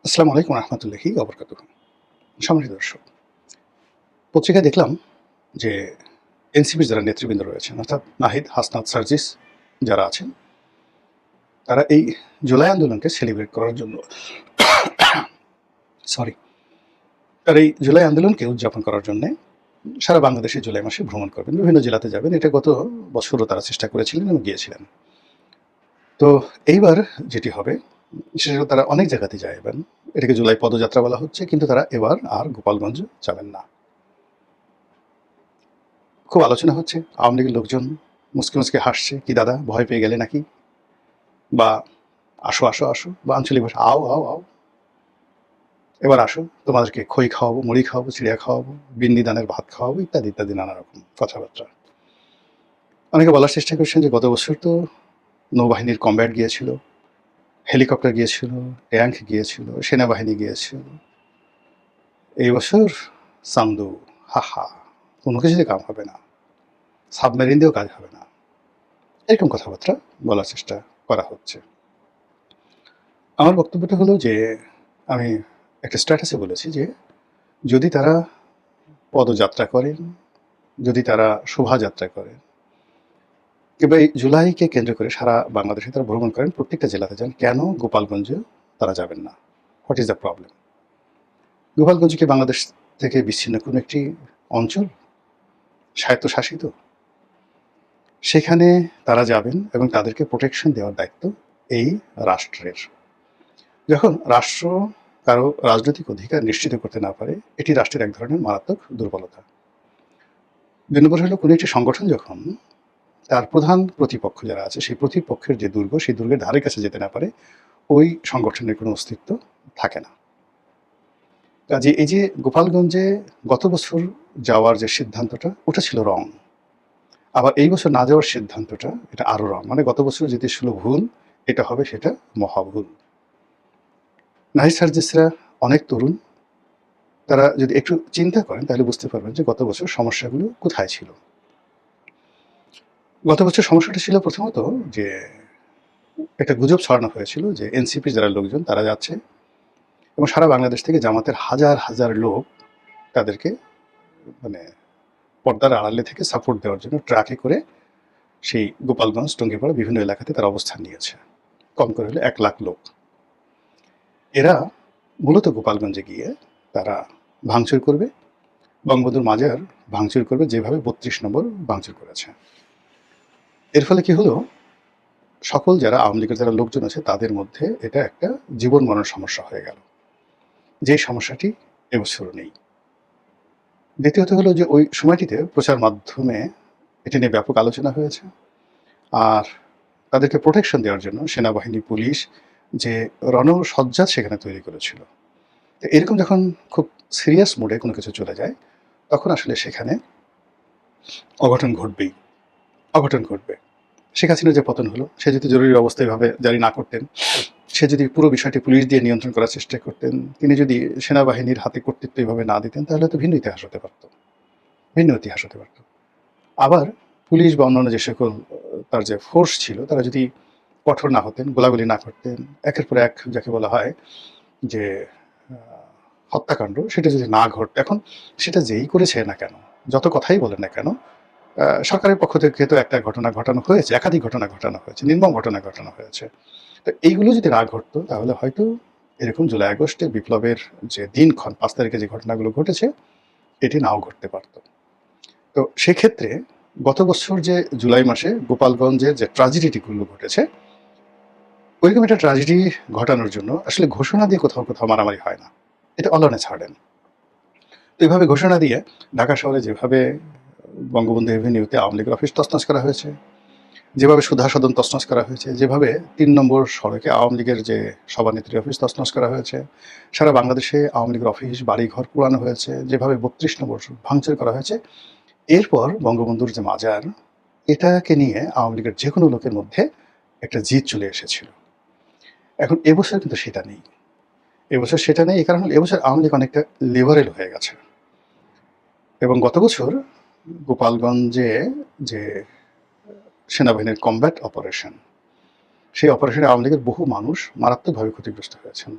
আসসালামু আলাইকুম রহমতুল্লাহি ওবরকাতুহু। সম্মানিত দর্শক, পত্রিকায় দেখলাম যে এনসিপির যারা নেতৃবৃন্দ রয়েছেন, অর্থাৎ নাহিদ, হাসনাত, সার্জিস যারা আছেন, তারা এই জুলাই আন্দোলনকে সেলিব্রেট করার জন্য সরি তারা এই জুলাই আন্দোলনকে উদযাপন করার জন্য সারা বাংলাদেশে জুলাই মাসে ভ্রমণ করবেন, বিভিন্ন জেলাতে যাবেন। এটা গত বছরও তারা চেষ্টা করেছিলেন এবং গিয়েছিলেন। তো এইবার যেটি হবে, সেটা তারা অনেক জায়গাতে যাবেন। এটাকে জুলাই পদযাত্রা বলা হচ্ছে, কিন্তু তারা এবার আর গোপালগঞ্জ যাবেন না। খুব আলোচনা হচ্ছে, আওয়ামী লীগের লোকজন মুসকে মুসকে হাসছে, কি দাদা ভয় পেয়ে গেলে নাকি, বা আসো আসো আসো, বা আঞ্চলিক ভাষা আও আও আও, এবার আসো, তোমাদেরকে খই খাওয়াবো, মুড়ি খাওয়াবো, চিড়িয়া খাওয়াবো, বিন্দি দানের ভাত খাওয়াবো, ইত্যাদি ইত্যাদি নানা রকম কথাবার্তা। অনেকে বলার চেষ্টা করছেন যে গত বছর তো নৌবাহিনীর কমব্যাট গিয়েছিল, হেলিকপ্টার গিয়েছিল, ট্যাঙ্ক গিয়েছিল, সেনাবাহিনী গিয়েছিল। এই বছর সান্দু, হাহা, কোনো কিছুতে কাম হবে না, সাবমেরিন দিয়েও কাজ হবে না, এরকম কথাবার্তা বলার চেষ্টা করা হচ্ছে। আমার বক্তব্যটা হলো যে, আমি একটা স্ট্যাটাসে বলেছি যে যদি তারা পদযাত্রা করেন, যদি তারা শোভাযাত্রা করেন, কিংবা এই জুলাইকে কেন্দ্র করে সারা বাংলাদেশে তারা ভ্রমণ করেন, প্রত্যেকটা জেলাতে যান, কেন গোপালগঞ্জে তারা যাবেন না? What is the problem? Gopalganj কি বাংলাদেশ থেকে বিচ্ছিন্ন কোনো একটি অঞ্চল, স্বায়ত্তশাসিত? সেখানে তারা যাবেন এবং তাদেরকে প্রোটেকশন দেওয়ার দায়িত্ব এই রাষ্ট্রের। যখন রাষ্ট্র কারো রাজনৈতিক অধিকার নিশ্চিত করতে না পারে, এটি রাষ্ট্রের এক ধরনের মারাত্মক দুর্বলতা। ২ নম্বর হলো, কোনো একটি সংগঠন যখন তার প্রধান প্রতিপক্ষ যারা আছে, সেই প্রতিপক্ষের যে দুর্গ, সেই দুর্গের ধারে কাছে যেতে না পারে, ওই সংগঠনের কোনো অস্তিত্ব থাকে না। কাজে এই যে গোপালগঞ্জে গত বছর যাওয়ার যে সিদ্ধান্তটা, ওটা ছিল রং। আবার এই বছর না যাওয়ার সিদ্ধান্তটা, এটা আরো রং। মানে গত বছর যেটি ছিল ভুল, এটা হবে সেটা মহাভুল। নাহিদ সার্জিসরা অনেক তরুণ, তারা যদি একটু চিন্তা করেন তাহলে বুঝতে পারবেন যে গত বছর সমস্যাগুলো কোথায় ছিল। গত বছর সমস্যাটা ছিল প্রথমত যে একটা গুজব ছড়ানো হয়েছিল যে এনসিপির যারা লোকজন তারা যাচ্ছে, এবং সারা বাংলাদেশ থেকে জামাতের হাজার হাজার লোক তাদেরকে মানে পর্দার আড়ালে থেকে সাপোর্ট দেওয়ার জন্য ট্রাকে করে সেই গোপালগঞ্জ, টঙ্গীপাড়া বিভিন্ন এলাকাতে তারা অবস্থান নিয়েছে। কম করে হলে 1 লাখ লোক। এরা মূলত গোপালগঞ্জে গিয়ে তারা ভাঙচুর করবে, বঙ্গবন্ধুর মাজার ভাঙচুর করবে, যেভাবে ৩২ নম্বর ভাঙচুর করেছে। এর ফলে কি হলো, সকল যারা আওয়ামী লীগের যারা লোকজন আছে তাদের মধ্যে এটা একটা জীবন মরণ সমস্যা হয়ে গেল, যে সমস্যাটি এবছরও নেই। দ্বিতীয়ত হলো যে ওই সময়টিতে প্রচার মাধ্যমে এটি নিয়ে ব্যাপক আলোচনা হয়েছে, আর তাদেরকে প্রোটেকশন দেওয়ার জন্য সেনাবাহিনী, পুলিশ যে রণসজ্জা সেখানে তৈরি করেছিল। তো এরকম যখন খুব সিরিয়াস মোডে কোনো কিছু চলে যায়, তখন আসলে সেখানে অঘটন ঘটবেই, অঘটন ঘটবে। শেখ হাসিনার যে পতন হলো, সে যদি জরুরি অবস্থা এভাবে জারি না করতেন, সে যদি পুরো বিষয়টি পুলিশ দিয়ে নিয়ন্ত্রণ করার চেষ্টা করতেন, তিনি যদি সেনাবাহিনীর হাতে কর্তৃত্ব এভাবে না দিতেন, তাহলে তো ভিন্ন ইতিহাস হতে পারত, ভিন্ন ইতিহাস হতে পারত। আবার পুলিশ বা অন্যান্য যে সকল তার যে ফোর্স ছিল, তারা যদি কঠোর না হতেন, গোলাগুলি না করতেন, একের পর এক যাকে বলা হয় যে হত্যাকাণ্ড, সেটা যদি না ঘটত, এখন সেটা যেই করেছে না কেন, যত কথাই বলেন না কেন, সরকারের পক্ষ থেকে তো একটা ঘটনা ঘটানো হয়েছে, একাধিক ঘটনা ঘটানো হয়েছে, নির্মম ঘটনা ঘটানো হয়েছে। তো এইগুলো যদি না ঘটতো, তাহলে হয়তো এরকম জুলাই আগস্টে বিপ্লবের যে দিনক্ষণ ৫ তারিখে যে ঘটনাগুলো ঘটেছে, এটি নাও ঘটতে পারত। তো সেক্ষেত্রে গত বছর যে জুলাই মাসে গোপালগঞ্জের যে ট্র্যাজেডিগুলো ঘটেছে, ওইরকম একটা ট্র্যাজেডি ঘটানোর জন্য আসলে ঘোষণা দিয়ে কোথাও কোথাও মারামারি হয় না, এটা অলনে ছাড়েন। তো এইভাবে ঘোষণা দিয়ে ঢাকা শহরে যেভাবে বঙ্গবন্ধু এভিনিউতে আওয়ামী লীগের অফিস তছনছ করা হয়েছে, যেভাবে সুধা সদন তছনছ করা হয়েছে, যেভাবে ৩ নম্বর সড়কে আওয়ামী লীগের যে সভানেত্রীর অফিস তছনছ করা হয়েছে, সারা বাংলাদেশে আওয়ামী লীগের অফিস, বাড়িঘর পোড়ানো হয়েছে, যেভাবে ৩২ নম্বর ভাঙচুর করা হয়েছে, এরপর বঙ্গবন্ধুর যে মাজার, এটাকে নিয়ে আওয়ামী লীগের যে কোনো লোকের মধ্যে একটা জিদ চলে এসেছিল। এখন এবছর কিন্তু সেটা নেই। এবছর সেটা নেই, এই কারণ হলো এবছর আওয়ামী লীগ অনেকটা লিবারেল হয়ে গেছে। এবং গত বছর গোপালগঞ্জে যে সেনাবাহিনীর কমব্যাট অপারেশন, সেই অপারেশনে আওয়ামী লীগের বহু মানুষ মারাত্মকভাবে ক্ষতিগ্রস্ত হয়েছেন।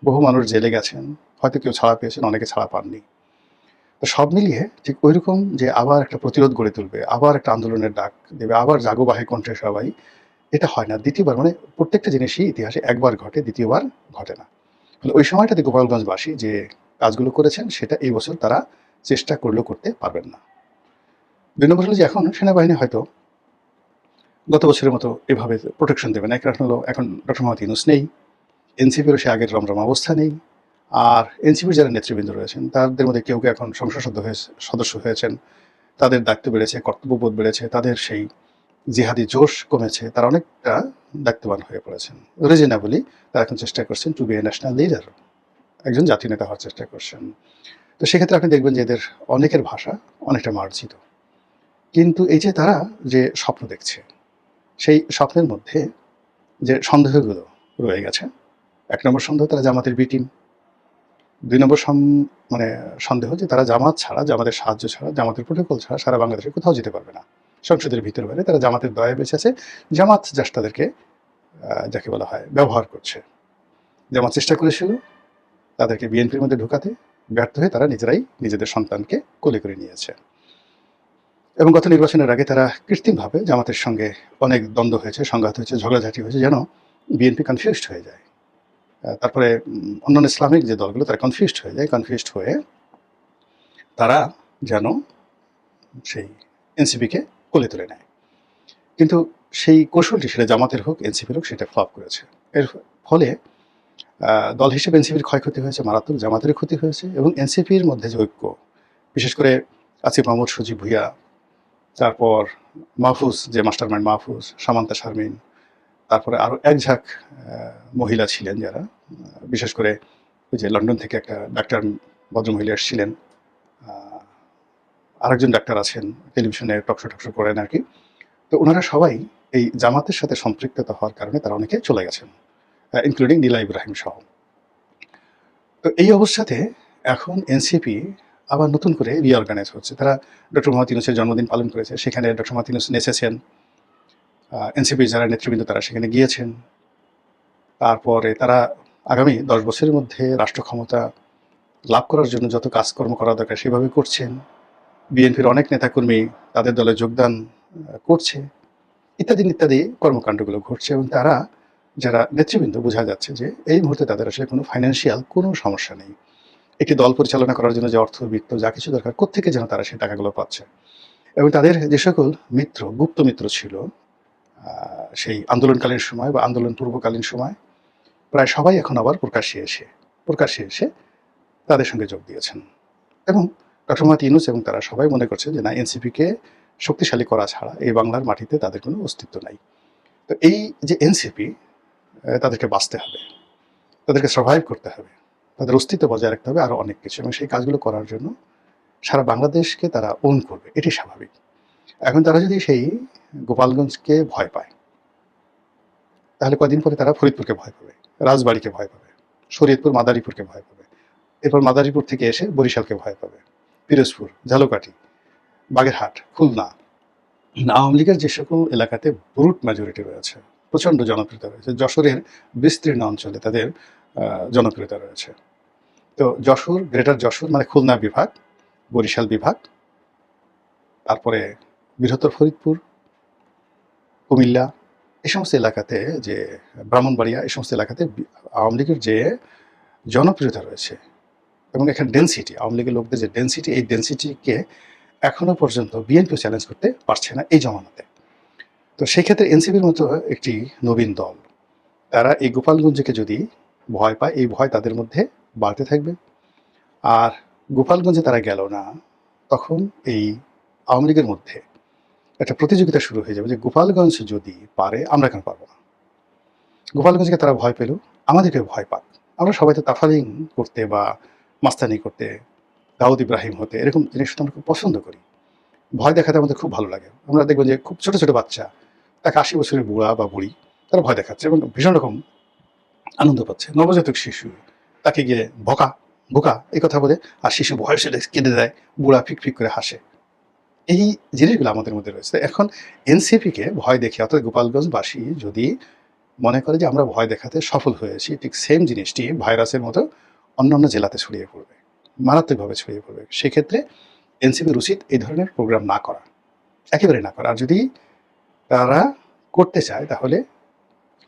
বহু মানুষ জেলে গেছেন, হয়তো কেউ ছাড়া পেয়েছেন, অনেকে ছাড়া পাননি। তো সব মিলিয়ে ঠিক ওইরকম যে আবার একটা প্রতিরোধ গড়ে তুলবে, আবার একটা আন্দোলনের ডাক দেবে, আবার জাগো বাহে কণ্ঠে সবাই, এটা হয় না। দ্বিতীয়বার মানে প্রত্যেকটা জিনিসই ইতিহাসে একবার ঘটে, দ্বিতীয়বার ঘটে না। ফলে ওই সময়টাতে গোপালগঞ্জবাসী যে কাজগুলো করেছেন সেটা এই বছর তারা চেষ্টা করলেও করতে পারবেন না। ২ নম্বর হলো যে এখন সেনাবাহিনী হয়তো গত বছরের মতো এভাবে প্রোটেকশন দেবে না। কারণ হলো এখন ডক্টর মোহাম্মদ ইউনূস নেই, এনসিপিরও সে আগের রমরমা অবস্থা নেই। আর এনসিপির যারা নেতৃবৃন্দ রয়েছেন তাদের মধ্যে কেউ কেউ এখন সংসদ সদস্য হয়েছেন, তাদের দায়িত্ব বেড়েছে, কর্তব্যবোধ বেড়েছে, তাদের সেই জিহাদি জোশ কমেছে, তারা অনেকটা দায়িত্ববান হয়ে পড়েছেন। রিজনেবলি তারা এখন চেষ্টা করছেন two B a national leader, একজন জাতীয় নেতা হওয়ার চেষ্টা করছেন। তো সেক্ষেত্রে আপনি দেখবেন যে এদের অনেকের ভাষা অনেকটা মার্জিত। কিন্তু এই যে তারা যে স্বপ্ন দেখছে, সেই স্বপ্নের মধ্যে যে সন্দেহগুলো রয়ে গেছে, ১ নম্বর সন্দেহ তারা জামাতের বি টিম, ২ নম্বর মানে সন্দেহ যে তারা জামাত ছাড়া, জামাতের সাহায্য ছাড়া, জামাতের প্রোটোকল ছাড়া সারা বাংলাদেশে কোথাও যেতে পারবে না। সংসদের ভিতরে বাইরে তারা জামাতের দয়ায় বেঁচে আছে। জামাত জাস্ট তাদেরকে যাকে বলা হয় ব্যবহার করছে। জামাত চেষ্টা করেছিল তাদেরকে বিএনপির মধ্যে ঢোকাতে, ব্যর্থ হয়ে তারা নিজেরাই নিজেদের সন্তানকে কোলে করে নিয়েছে। এবং গত নির্বাচনের আগে তারা কৃত্রিমভাবে জামাতের সঙ্গে অনেক দ্বন্দ্ব হয়েছে, সংঘাত হয়েছে, ঝগড়াঝাটি হয়েছে, যেন বিএনপি কনফিউজড হয়ে যায়। তারপরে অন্যান্য ইসলামিক যে দলগুলো তারা কনফিউজড হয়ে যায়, কনফিউজড হয়ে তারা যেন সেই এনসিপিকে কোলে তুলে নেয়। কিন্তু সেই কৌশলটি সেটা জামাতের হোক, এনসিপির হোক, সেটা ফ্লপ করেছে। এর ফলে দল হিসেবে এনসিপির ক্ষয়ক্ষতি হয়েছে মারাত্মক, জামাতের ক্ষতি হয়েছে এবং এনসিপির মধ্যে যে ঐক্য, বিশেষ করে আসিফ মাহমুদ, সজীব ভুইয়া, তারপর মাহফুজ যে মাস্টার মাইন্ড মাহফুজ, সামান্তা শারমিন, তারপরে আরও এক ঝাঁক মহিলা ছিলেন যারা বিশেষ করে ওই যে লন্ডন থেকে একটা ডাক্তার ভদ্রমহিলা এসেছিলেন, আরেকজন ডাক্তার আছেন টেলিভিশনে টকশো করেন আর কি। তো ওনারা সবাই এই জামাতের সাথে সম্পৃক্ততা হওয়ার কারণে তারা অনেকে চলে গেছেন, ইনক্লুডিং নীলা ইব্রাহিম সহ। তো এই অবস্থাতে এখন এনসিপি আবার নতুন করে রিঅর্গানাইজ হচ্ছে। তারা ডক্টর মোহাম্মদ ইউনূসের জন্মদিন পালন করেছে, সেখানে ডক্টর মোহাম্মদ ইউনূস নেচেছেন, এনসিপির যারা নেতৃবৃন্দ তারা সেখানে গিয়েছেন। তারপরে তারা আগামী ১০ বছরের মধ্যে রাষ্ট্র ক্ষমতা লাভ করার জন্য যত কাজকর্ম করা দরকার সেভাবে করছেন। বিএনপির অনেক নেতাকর্মী তাদের দলে যোগদান করছে, ইত্যাদি ইত্যাদি কর্মকাণ্ডগুলো ঘটছে এবং তারা যারা নেতৃবৃন্দ বোঝা যাচ্ছে যে এই মুহূর্তে তাদের আসলে কোনো ফাইন্যান্সিয়াল কোনো সমস্যা নেই। একটি দল পরিচালনা করার জন্য যে অর্থ, বিত্ত যা কিছু দরকার কোত্থেকে যেন তারা সেই টাকাগুলো পাচ্ছে। এবং তাদের যে সকল মিত্র, গুপ্ত মিত্র ছিল সেই আন্দোলনকালীন সময় বা আন্দোলন পূর্বকালীন সময়, প্রায় সবাই এখন আবার প্রকাশ্যে এসে তাদের সঙ্গে যোগ দিয়েছেন। এবং ডক্টর মোহাম্মদ ইউনূস এবং তারা সবাই মনে করছে যে না, এনসিপিকে শক্তিশালী করা ছাড়া এই বাংলার মাটিতে তাদের কোনো অস্তিত্ব নাই। তো এই যে এনসিপি, তাদেরকে বাঁচতে হবে, তাদেরকে সার্ভাইভ করতে হবে, তাদের অস্তিত্ব বজায় রাখতে হবে, আরও অনেক কিছু। এবং সেই কাজগুলো করার জন্য সারা বাংলাদেশকে তারা ওন করবে, এটি স্বাভাবিক। এখন তারা যদি সেই গোপালগঞ্জকে ভয় পায়, তাহলে কদিন পরে তারা ফরিদপুরকে ভয় পাবে, রাজবাড়িকে ভয় পাবে, শরীয়তপুর মাদারীপুরকে ভয় পাবে, এরপর মাদারীপুর থেকে এসে বরিশালকে ভয় পাবে, পিরোজপুর, ঝালকাঠি, বাগেরহাট, খুলনা। আওয়ামী লীগের যে সকল এলাকাতে ব্রুট মেজরিটি রয়েছে, প্রচণ্ড জনপ্রিয়তা রয়েছে, যশোরের বিস্তীর্ণ অঞ্চলে তাদের জনপ্রিয়তা রয়েছে। তো যশোর, গ্রেটার যশোর মানে খুলনা বিভাগ, বরিশাল বিভাগ, তারপরে বৃহত্তর ফরিদপুর, কুমিল্লা, এই সমস্ত এলাকাতে যে ব্রাহ্মণবাড়িয়া, এই সমস্ত এলাকাতে আওয়ামী লীগের যে জনপ্রিয়তা রয়েছে এবং এখানে ডেন্সিটি, আওয়ামী লীগের লোকদের যে ডেন্সিটি, এই ডেন্সিটিকে এখনো পর্যন্ত বিএনপি চ্যালেঞ্জ করতে পারছে না এই জমানাতে। তো সেই ক্ষেত্রে এনসিপির মতো একটি নবীন দল, তারা এই গোপালগঞ্জকে যদি ভয় পায়, এই ভয় তাদের মধ্যে বাড়তে থাকবে। আর গোপালগঞ্জে তারা গেল না, তখন এই আওয়ামী লীগের মধ্যে একটা প্রতিযোগিতা শুরু হয়ে যাবে যে গোপালগঞ্জ যদি পারে, আমরা কেন পারবো না। গোপালগঞ্জকে তারা ভয় পেল, আমাদেরকে ভয় পাক। আমরা সবাই তো তাফালিং করতে বা মাস্তানি করতে, দাউদ ইব্রাহিম হতে, এরকম জিনিস আমরা খুব পছন্দ করি। ভয় দেখাতে আমাদের খুব ভালো লাগে। আমরা দেখবেন যে খুব ছোট ছোট বাচ্চা, তাকে ৮০ বছরের বুড়া বা বুড়ি, তারা ভয় দেখাচ্ছে এবং ভীষণ রকম আনন্দ পাচ্ছে। নবজাতক শিশু, তাকে গিয়ে বোকা বোকা এই কথা বলে, আর শিশু ভয় সেটা কেঁদে দেয়, বুড়া ফিক ফিক করে হাসে। এই জিনিসগুলো আমাদের মধ্যে রয়েছে। এখন এনসিপিকে ভয় দেখে, অর্থাৎ গোপালগঞ্জবাসী যদি মনে করে যে আমরা ভয় দেখাতে সফল হয়েছি, ঠিক সেম জিনিসটি ভাইরাসের মতো অন্যান্য জেলাতে ছড়িয়ে পড়বে, মারাত্মকভাবে ছড়িয়ে পড়বে। সেক্ষেত্রে এনসিপির উচিত এই ধরনের প্রোগ্রাম না করা, একেবারে না করা। আর যদি তারা করতে চায় তাহলে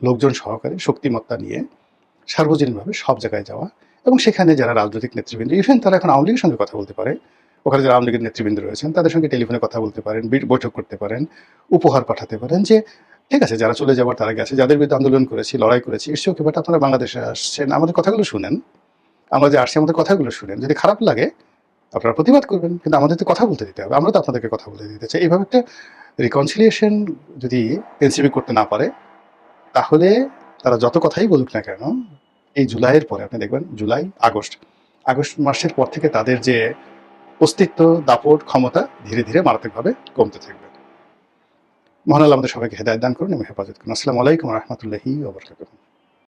লোকজন সহকারে শক্তিমত্তা নিয়ে সার্বজনীনভাবে সব জায়গায় যাওয়া, এবং সেখানে যারা রাজনৈতিক নেতৃবৃন্দ, ইভেন তারা এখন আওয়ামী লীগের সঙ্গে কথা বলতে পারে, ওখানে যারা আওয়ামী লীগের নেতৃবৃন্দ রয়েছেন তাদের সঙ্গে টেলিফোনে কথা বলতে পারেন, বৈঠক করতে পারেন, উপহার পাঠাতে পারেন যে ঠিক আছে, যারা চলে যাওয়ার তারা গেছে, যাদের বিরুদ্ধে আন্দোলন করেছি, লড়াই করেছি, ইটস ওকে, বাট আপনারা বাংলাদেশে আসছেন, আমাদের কথাগুলো শুনেন, আমরা যে আসছি আমাদের কথাগুলো শুনেন, যদি খারাপ লাগে আপনারা প্রতিবাদ করবেন, কিন্তু আমাদের তো কথা বলতে দিতে হবে, আমরা তো আপনাদেরকে কথা বলতে দিতে চাই। এইভাবে একটা রিকনসিলিয়েশন যদি এনসিপি করতে না পারে, তাহলে তারা যত কথাই বলুক না কেন, এই জুলাইয়ের পরে আপনি দেখবেন জুলাই, আগস্ট মাসের পর থেকে তাদের যে অস্তিত্ব, দাপট, ক্ষমতা ধীরে ধীরে মারাত্মকভাবে কমতে থাকবে। মহান আল্লাহ আমাদের সবাইকে হেদায়েত দান করুন এবং হেফাজত করুন। আসসালামু আলাইকুম ওয়া রাহমাতুল্লাহি ওয়া বারাকাতুহু।